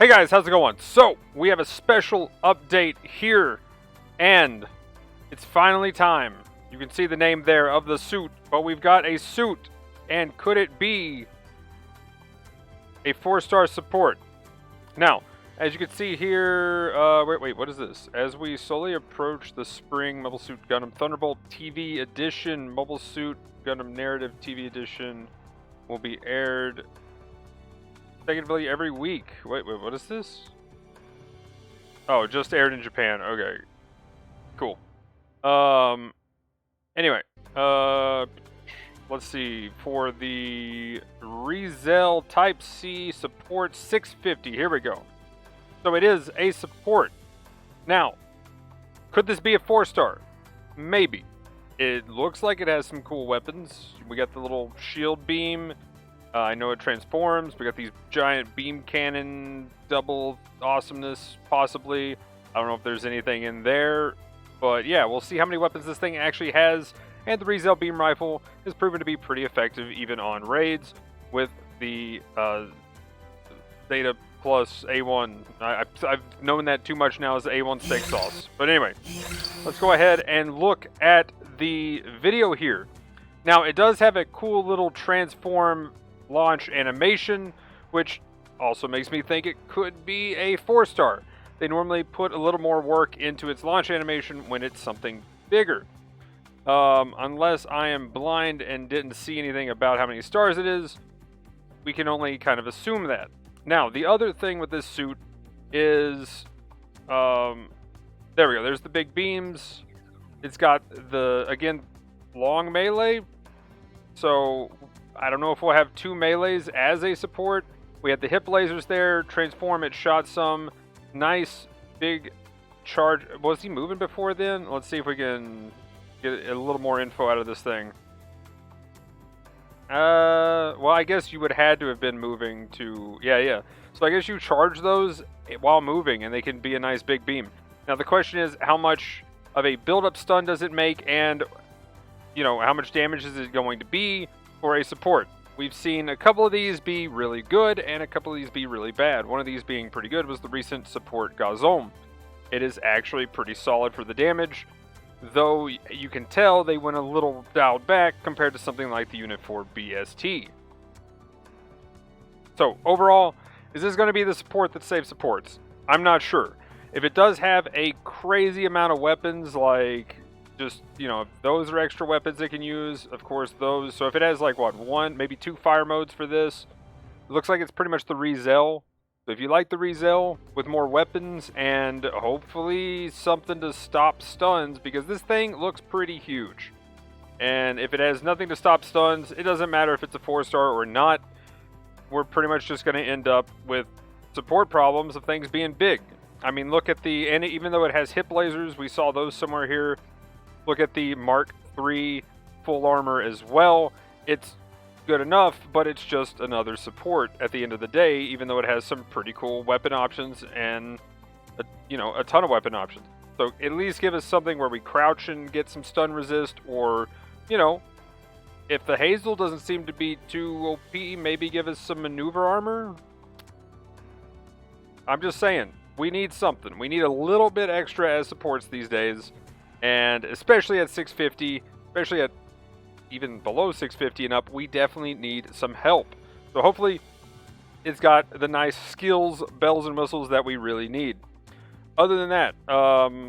Hey guys, how's it going? So, we have a special update here, and it's finally time. You can see the name there of the suit, but we've got a suit, and could it be a 4-star support? Now, as you can see here, wait, what is this? As we slowly approach the spring Mobile Suit Gundam Thunderbolt TV Edition, Mobile Suit Gundam Narrative TV Edition will be aired consecutively every week. Wait, what is this? Oh, just aired in Japan. Okay, cool. Anyway, let's see. For the ReZEL Type-C support 650, here we go. So it is a support. Now, could this be a 4-star? Maybe. It looks like it has some cool weapons. We got the little shield beam. I know it transforms. We got these giant beam cannon, double awesomeness, possibly. I don't know if there's anything in there. But yeah, we'll see how many weapons this thing actually has. And the ReZEL beam rifle has proven to be pretty effective even on raids with the Theta plus A1. I've known that too much now as A1 steak sauce. But anyway, let's go ahead and look at the video here. Now, it does have a cool little transform launch animation, which also makes me think it could be a 4-star. They normally put a little more work into its launch animation when it's something bigger. Unless I am blind and didn't see anything about how many stars it is, we can only kind of assume that. Now, the other thing with this suit is, there we go, there's the big beams. It's got the, again, long melee. So, I don't know if we'll have 2 melees as a support. We had the hip lasers there, transform, it shot some nice big charge. Was he moving before then? Let's see if we can get a little more info out of this thing. Well, I guess you would had to have been moving to, yeah. So I guess you charge those while moving and they can be a nice big beam. Now the question is, how much of a build-up stun does it make, and you know, how much damage is it going to be for a support? We've seen a couple of these be really good and a couple of these be really bad. One of these being pretty good was the recent support Gazom. It is actually pretty solid for the damage, though you can tell they went a little dialed back compared to something like the Unit 4 BST. So overall, is this going to be the support that saves supports? I'm not sure. If it does have a crazy amount of weapons, like just, you know, if those are extra weapons it can use, of course those. So if it has like what, 1, maybe 2 fire modes for this, it looks like it's pretty much the ReZEL. So if you like the ReZEL with more weapons and hopefully something to stop stuns, because this thing looks pretty huge. And if it has nothing to stop stuns, it doesn't matter if it's a 4-star or not. We're pretty much just going to end up with support problems of things being big. I mean, look at the, and even though it has hip lasers, we saw those somewhere here. Look at the Mark III full armor as well. It's good enough, but it's just another support at the end of the day, even though it has some pretty cool weapon options and, a ton of weapon options. So at least give us something where we crouch and get some stun resist, or, if the Hazel doesn't seem to be too OP, maybe give us some maneuver armor. I'm just saying, we need something. We need a little bit extra as supports these days. And especially at 650, especially at even below 650 and up, we definitely need some help. So hopefully it's got the nice skills, bells and whistles that we really need. Other than that,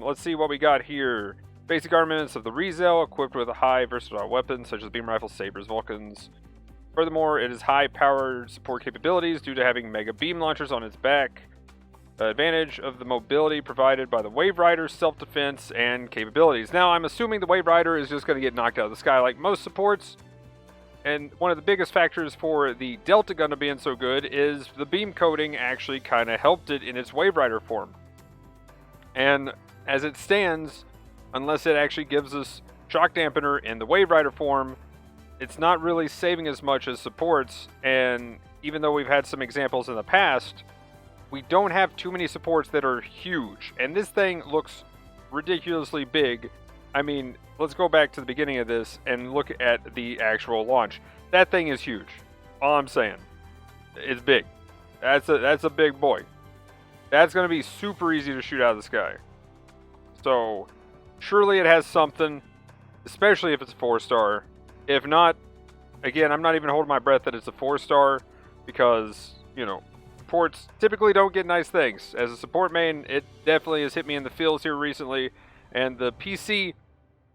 let's see what we got here. Basic armaments of the ReZEL, equipped with high versatile weapons such as beam rifles, sabers, Vulcans. Furthermore, it has high-powered support capabilities due to having mega beam launchers on its back. Advantage of the mobility provided by the Wave Rider's self-defense and capabilities. Now, I'm assuming the Wave Rider is just going to get knocked out of the sky like most supports. And one of the biggest factors for the Delta Gundam being so good is the beam coating actually kind of helped it in its Wave Rider form. And as it stands, unless it actually gives us shock dampener in the Wave Rider form, it's not really saving as much as supports. And even though we've had some examples in the past, we don't have too many supports that are huge. And this thing looks ridiculously big. I mean, let's go back to the beginning of this and look at the actual launch. That thing is huge. All I'm saying. It's big. That's a big boy. That's going to be super easy to shoot out of the sky. So, surely it has something, especially if it's a 4-star. If not, again, I'm not even holding my breath that it's a 4-star, because, you know, supports typically don't get nice things. As a support main, it definitely has hit me in the feels here recently, and the PC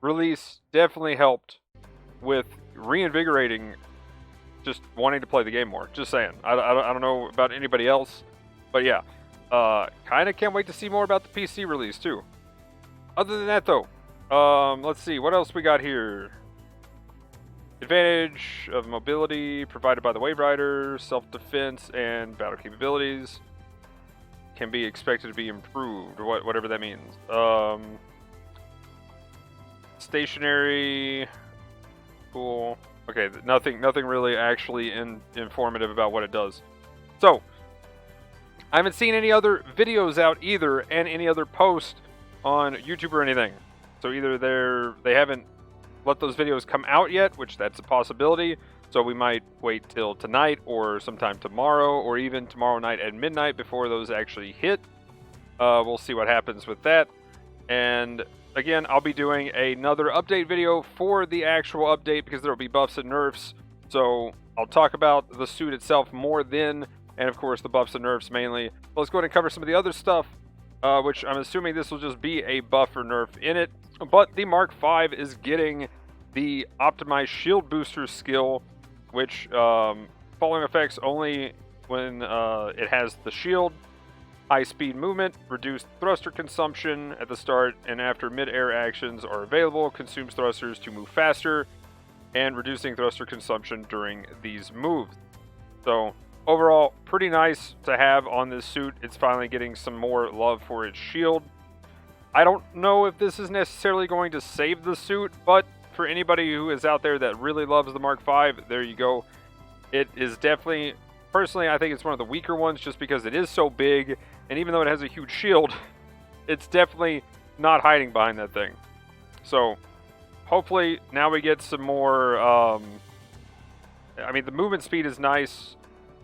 release definitely helped with reinvigorating just wanting to play the game more. Just saying. I don't know about anybody else, but yeah. Kind of can't wait to see more about the PC release, too. Other than that, though, let's see. What else we got here? Advantage of mobility provided by the Wave Rider, self-defense, and battle capabilities can be expected to be improved, or whatever that means. Stationary, cool. Okay, nothing really actually informative about what it does. So, I haven't seen any other videos out either, and any other posts on YouTube or anything. So either they haven't let those videos come out yet, which that's a possibility. So we might wait till tonight or sometime tomorrow, or even tomorrow night at midnight before those actually hit. We'll see what happens with that. And again, I'll be doing another update video for the actual update, because there will be buffs and nerfs. So I'll talk about the suit itself more then, and of course the buffs and nerfs mainly. But let's go ahead and cover some of the other stuff, which I'm assuming this will just be a buff or nerf in it. But the Mark V is getting the optimized shield booster skill, which following effects only when it has the shield. High speed movement, reduced thruster consumption at the start and after mid-air actions are available, consumes thrusters to move faster, and reducing thruster consumption during these moves. So overall, pretty nice to have on this suit. It's finally getting some more love for its shield. I don't know if this is necessarily going to save the suit, but for anybody who is out there that really loves the Mark V, there you go. It is definitely, personally, I think it's one of the weaker ones just because it is so big, and even though it has a huge shield, it's definitely not hiding behind that thing. So, hopefully, now we get some more, I mean, the movement speed is nice,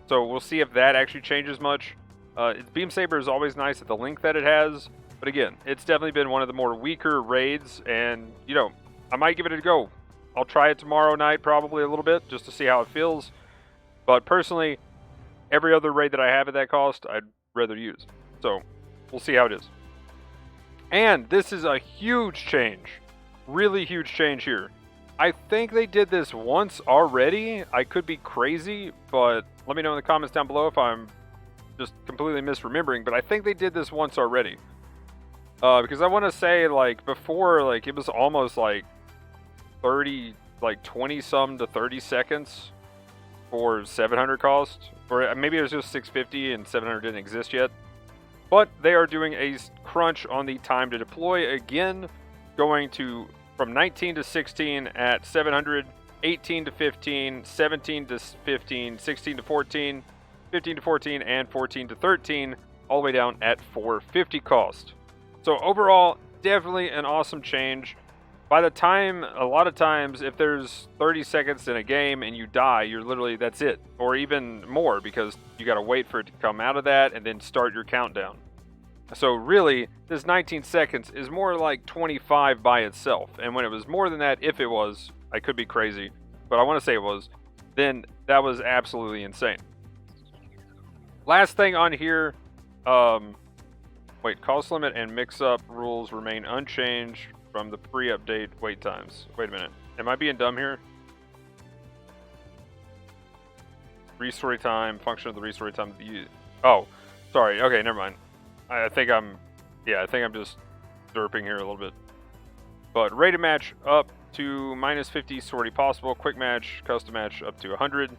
so we'll see if that actually changes much. Its Beam Saber is always nice at the length that it has, but again, it's definitely been one of the more weaker raids, and, you know, I might give it a go. I'll try it tomorrow night probably a little bit, just to see how it feels. But personally, every other raid that I have at that cost, I'd rather use. So, we'll see how it is. And this is a huge change. Really huge change here. I think they did this once already. I could be crazy, but let me know in the comments down below if I'm just completely misremembering. But I think they did this once already. Because I want to say, like, before, like, it was almost like 20 some to 30 seconds for 700 cost, or maybe it was just 650 and 700 didn't exist yet. But they are doing a crunch on the time to deploy again, going to from 19 to 16 at 700, 18 to 15, 17 to 15, 16 to 14, 15 to 14, and 14 to 13, all the way down at 450 cost. So overall, definitely an awesome change. By the time, a lot of times, if there's 30 seconds in a game and you die, you're literally, that's it. Or even more, because you got to wait for it to come out of that and then start your countdown. So really, this 19 seconds is more like 25 by itself. And when it was more than that, if it was, I could be crazy, but I want to say it was, then that was absolutely insane. Last thing on here, wait, cost limit and mix-up rules remain unchanged from the pre-update wait times. Wait a minute. Am I being dumb here? Restory time, function of the restory time. Oh, sorry. Okay, never mind. I think I'm just derping here a little bit. But rated match up to -50 sortie possible. Quick match, custom match up to 100.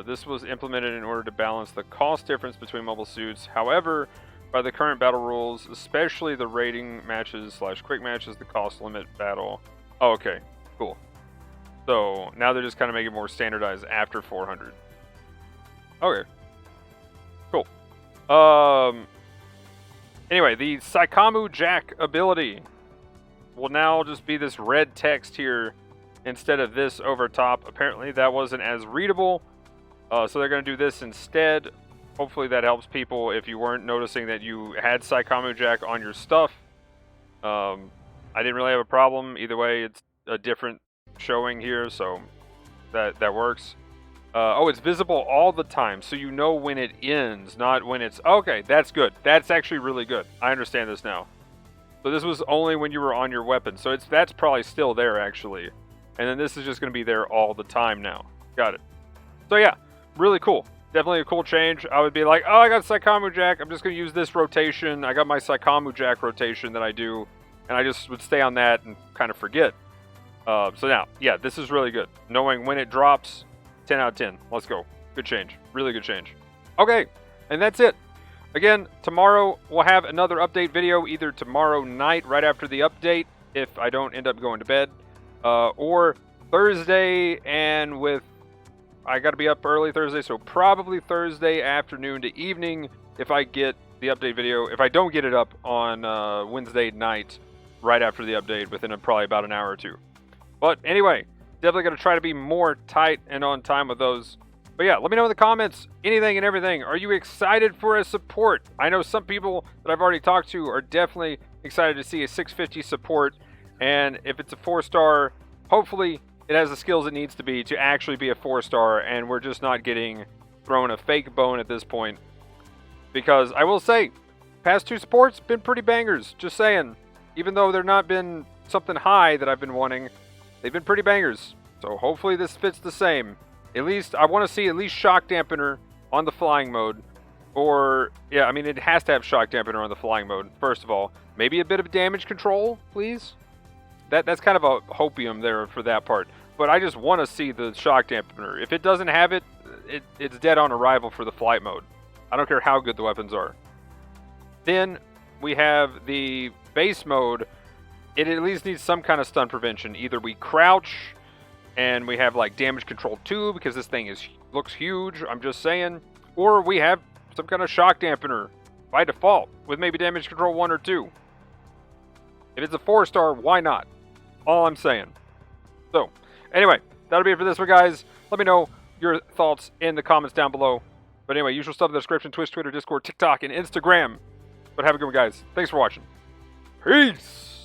This was implemented in order to balance the cost difference between mobile suits. However, by the current battle rules, especially the rating matches / quick matches, the cost limit battle. Oh, okay, cool. So now they're just kind of making it more standardized after 400. Okay, cool. Anyway, the Saikamu Jack ability will now just be this red text here instead of this over top. Apparently that wasn't as readable, so they're going to do this instead. hopefully that helps people if you weren't noticing that you had Psychomu Jack on your stuff. I didn't really have a problem. Either way, it's a different showing here, so that works. Oh, it's visible all the time, so you know when it ends, not when it's... Okay, that's good. That's actually really good. I understand this now. So this was only when you were on your weapon, so that's probably still there, actually. And then this is just going to be there all the time now. Got it. So yeah, really cool. Definitely a cool change. I would be like, oh, I got Psychomu Jack. I'm just going to use this rotation. I got my Psychomu Jack rotation that I do, and I just would stay on that and kind of forget. So now, yeah, this is really good. Knowing when it drops, 10 out of 10. Let's go. Good change. Really good change. Okay, and that's it. Again, tomorrow we'll have another update video, either tomorrow night right after the update, if I don't end up going to bed, or Thursday, and with... I got to be up early Thursday, so probably Thursday afternoon to evening if I get the update video. If I don't get it up on Wednesday night right after the update, within probably about an hour or two. But anyway, definitely going to try to be more tight and on time with those. But yeah, let me know in the comments, anything and everything. Are you excited for a support? I know some people that I've already talked to are definitely excited to see a 650 support. And if it's a 4-star, hopefully it has the skills it needs to be to actually be a 4-star, and we're just not getting thrown a fake bone at this point. Because I will say, past 2 supports been pretty bangers, just saying. Even though they're not been something high that I've been wanting, they've been pretty bangers. So hopefully this fits the same. At least, I want to see at least shock dampener on the flying mode. Or, yeah, I mean, it has to have shock dampener on the flying mode, first of all. Maybe a bit of damage control, please? That's kind of a hopium there for that part. But I just want to see the shock dampener. If it doesn't have it, it's dead on arrival for the flight mode. I don't care how good the weapons are. Then we have the base mode. It at least needs some kind of stun prevention. Either we crouch and we have like damage control 2 because this thing looks huge, I'm just saying. Or we have some kind of shock dampener by default with maybe damage control 1 or 2. If it's a 4-star, why not? All I'm saying. So, anyway, that'll be it for this one, guys. Let me know your thoughts in the comments down below. But anyway, usual stuff in the description: Twitch, Twitter, Discord, TikTok, and Instagram. But have a good one, guys. Thanks for watching. Peace!